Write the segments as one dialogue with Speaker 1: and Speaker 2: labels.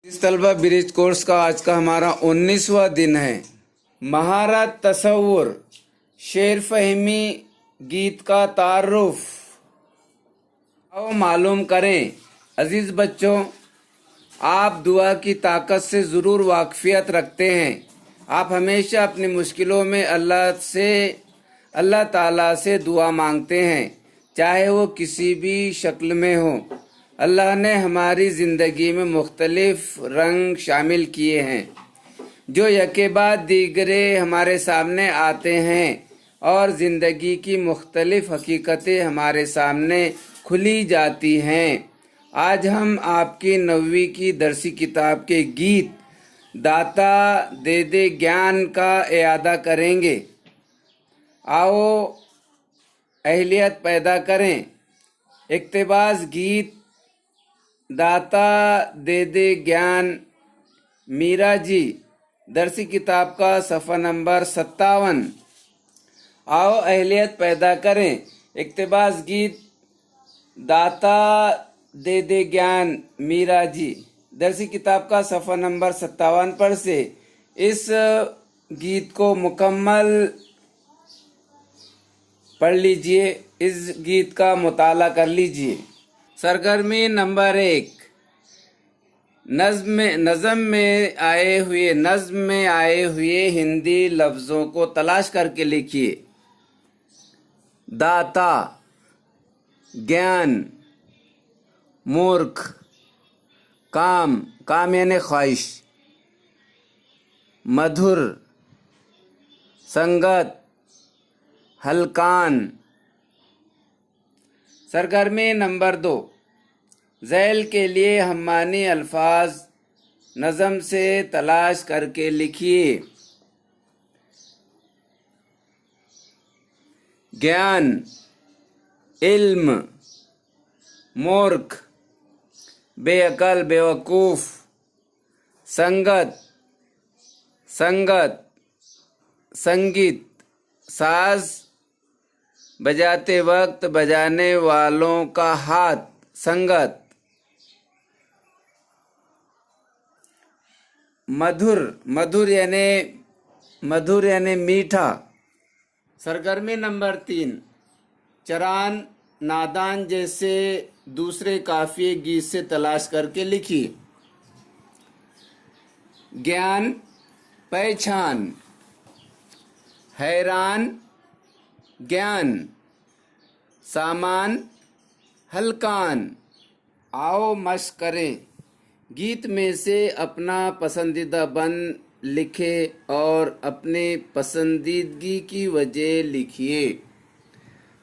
Speaker 1: इस तलबा bridge course का आज का हमारा 19वां दिन है। महारत तसव्वुर शेर फहमी गीत का तारुफ आओ मालूम करें। अजीज बच्चों, आप दुआ की ताकत से ज़रूर वाकफियत रखते हैं। आप हमेशा अपनी मुश्किलों में अल्लाह ताला से दुआ मांगते हैं, चाहे वो किसी भी शक्ल में हो। अल्लाह ने हमारी ज़िंदगी में मुख्तलिफ रंग शामिल किए हैं, जो यके बाद दीगरे हमारे सामने आते हैं और ज़िंदगी की मुख्तलिफ हकीकतें हमारे सामने खुली जाती हैं। आज हम आपकी 9वीं की दरसी किताब के गीत दाता दे दे ज्ञान का इयादा करेंगे। आओ अहलियत पैदा करें। इक़्तिबास गीत दाता दे दे ज्ञान मीरा जी, दरसी किताब का सफ़ा नंबर 57। आओ अहलियत पैदा करें। इक़्तिबास गीत दाता दे दे ज्ञान मीरा जी, दरसी किताब का सफ़ा नंबर 57 पर से इस गीत को मुकम्मल पढ़ लीजिए। इस गीत का मुताला कर लीजिए। सरगर्मी नंबर 1, नज़्म में आए हुए हिंदी लफ्ज़ों को तलाश करके लिखिए। दाता, ज्ञान, मूर्ख, काम यानी ख्वाहिश, मधुर, संगत, हलकान। सरगर्मी नंबर 2, ज़ैल के लिए हम मानी अल्फाज नज़म से तलाश करके लिखिए। ज्ञान, इल्म, मूर्ख, बेअकल, बेवकूफ़, संगत, संगीत, साज बजाते वक्त बजाने वालों का हाथ, संगत। मधुर यानी मीठा। सरगर्मी नंबर 3, चरान, नादान जैसे दूसरे काफिये गीत से तलाश करके लिखिए। ज्ञान, पहचान, हैरान, ज्ञान, सामान, हलकान। आओ मश्क करें। गीत में से अपना पसंदीदा बंद लिखे और अपने पसंदीदगी की वजह लिखिए।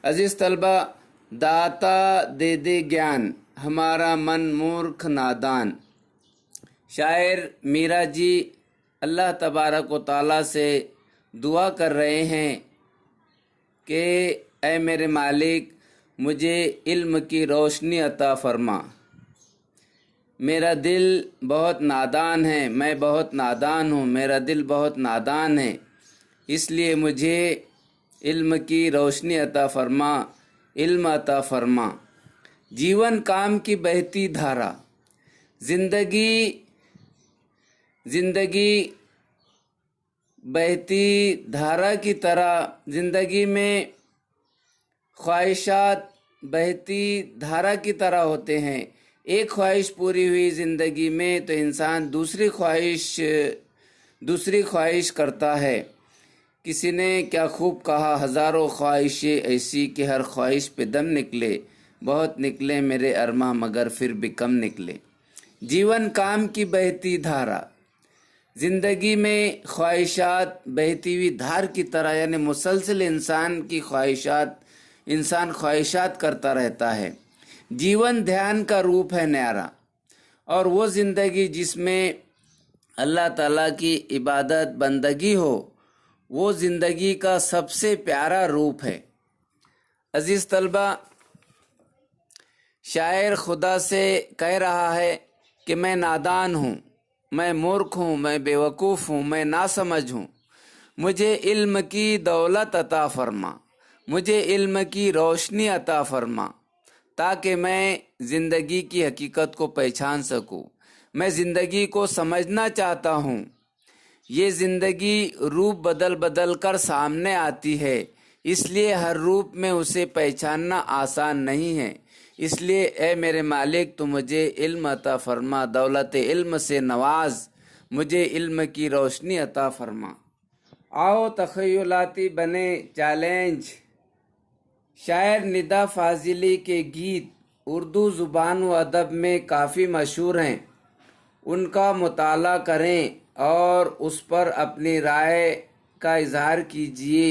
Speaker 1: अजीज तलबा, दाता दे दे ज्ञान, हमारा मन मूर्ख नादान। शायर मीरा जी अल्लाह तबारक व तआला से दुआ कर रहे हैं कि ऐ मेरे मालिक, मुझे इल्म की रोशनी अता फरमा। मेरा दिल बहुत नादान है, मैं बहुत नादान हूँ, मेरा दिल बहुत नादान है, इसलिए मुझे इल्म की रोशनी अता फरमा, इल्म अता फरमा। जीवन काम की बहती धारा, जिंदगी बहती धारा की तरह, जिंदगी में ख्वाहिशात बहती धारा की तरह होते हैं। एक ख्वाहिश पूरी हुई ज़िंदगी में तो इंसान दूसरी ख्वाहिश करता है। किसी ने क्या खूब कहा, हज़ारों ख्वाहिशें ऐसी कि हर ख्वाहिश पे दम निकले, बहुत निकले मेरे अरमा मगर फिर भी कम निकले। जीवन काम की बहती धारा, ज़िंदगी में ख्वाहिशात बहती हुई धार की तरह, यानी मुसलसल इंसान ख्वाहिशात करता रहता है। जीवन ध्यान का रूप है न्यारा, और वो ज़िंदगी जिसमें अल्लाह ताला की इबादत बंदगी हो, वो ज़िंदगी का सबसे प्यारा रूप है। अजीज़ तलबा, शायर खुदा से कह रहा है कि मैं नादान हूँ, मैं मूर्ख हूँ, मैं बेवकूफ़ हूँ, मैं नासमझ हूँ। मुझे इल्म की दौलत अता फरमा, मुझे इल्म की रोशनी अता फरमा, ताकि मैं ज़िंदगी की हकीकत को पहचान सकूं, मैं जिंदगी को समझना चाहता हूँ। ये जिंदगी रूप बदल बदल कर सामने आती है, इसलिए हर रूप में उसे पहचानना आसान नहीं है। इसलिए ए मेरे मालिक, तू मुझे इल्म अता फरमा, दौलत इल्म से नवाज, मुझे इल्म की रोशनी अता फरमा। आओ तखयलाती बने चैलेंज। शायर निदा फाजिली के गीत उर्दू ज़ुबान व अदब में काफ़ी मशहूर हैं। उनका मुताला करें और उस पर अपनी राय का इजहार कीजिए।